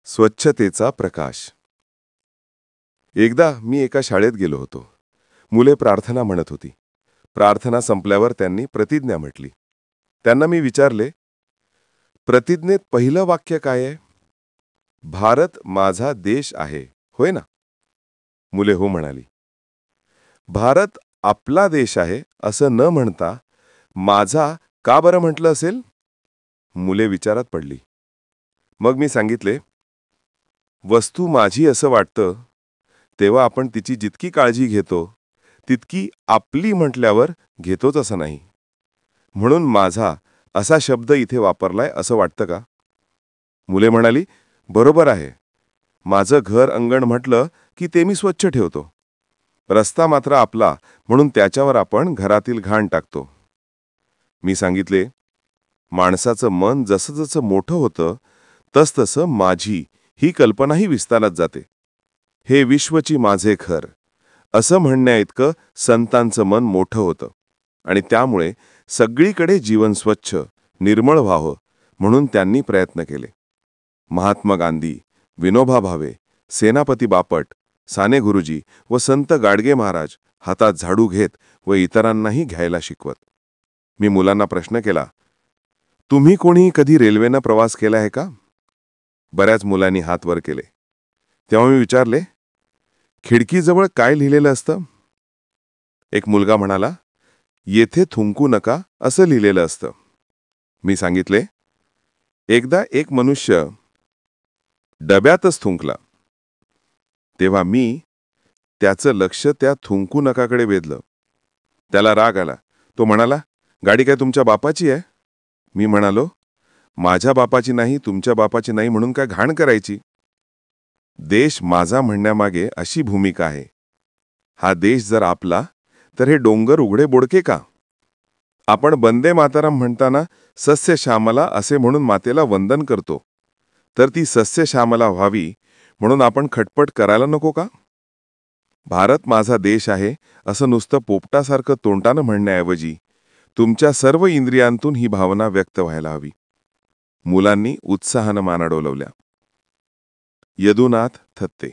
स्वच्छतेचा प्रकाश. एकदा मी एका शाळेत गेलो होतो. मुले प्रार्थना म्हणत होती. प्रार्थना संपल्यावर त्यांनी प्रतिज्ञा म्हटली. त्यांना मी विचारले, प्रतिज्ञेत पहिलं वाक्य काय आहे? भारत माझा देश आहे, होय ना? मुले हो म्हणाली. भारत आपला देश आहे असं न म्हणता माझा का बरं म्हटलं असेल? मुले विचारात पडली. मग मी सांगितले, वस्तू माझी असं वाटतं तेव्हा आपण तिची जितकी काळजी घेतो तितकी आपली म्हटल्यावर घेतोच असं नाही. म्हणून माझा असा शब्द इथे वापरलाय असं वाटतं का? मुले म्हणाली, बरोबर आहे. माझं घर अंगण म्हटलं की ते मी स्वच्छ ठेवतो. रस्ता मात्र आपला म्हणून त्याच्यावर आपण घरातील घाण टाकतो. मी सांगितले, माणसाचं मन जसं जसं मोठं होतं तसतसं माझी ही कल्पनाही विस्तारत जाते. हे विश्वची माझे घर असं म्हणण्याइतकं संतांचं मन मोठं होतं आणि त्यामुळे सगळीकडे जीवन स्वच्छ निर्मळ व्हावं म्हणून त्यांनी प्रयत्न केले. महात्मा गांधी, विनोबा भावे, सेनापती बापट, साने गुरुजी व संत गाडगे महाराज हातात झाडू घेत व इतरांनाही घ्यायला शिकवत. मी मुलांना प्रश्न केला, तुम्ही कोणी कधी रेल्वेनं प्रवास केला आहे का? बऱ्याच मुलांनी हात वर केले. तेव्हा मी विचारले, खिडकीजवळ काय लिहिलेलं असतं? एक मुलगा म्हणाला, येथे थुंकू नका असं लिहिलेलं असतं. मी सांगितले, एकदा एक मनुष्य डब्यातच थुंकला. तेव्हा मी त्याचं लक्ष त्या थुंकू नकाकडे वेधलं. त्याला राग आला. तो म्हणाला, गाडी काय तुमच्या बापाची आहे? मी म्हणालो, माझ्या बापाची नाही, तुमच्या बापाची नाही म्हणून काय घाण करायची? देश माझा म्हणण्यामागे अशी भूमिका आहे. हा देश जर आपला तर हे डोंगर उघडे बोडके का? आपण वंदे मातरम म्हणताना सस्य श्यामला असे म्हणून मातेला वंदन करतो, तर ती सस्य श्यामला व्हावी म्हणून आपण खटपट करायला नको का? भारत माझा देश आहे असं नुसतं पोपटासारखं तोंडानं म्हणण्याऐवजी तुमच्या सर्व इंद्रियांतून ही भावना व्यक्त व्हायला हवी. मुलांनी उत्साहानं माना डोलवल्या. यदुनाथ थत्ते.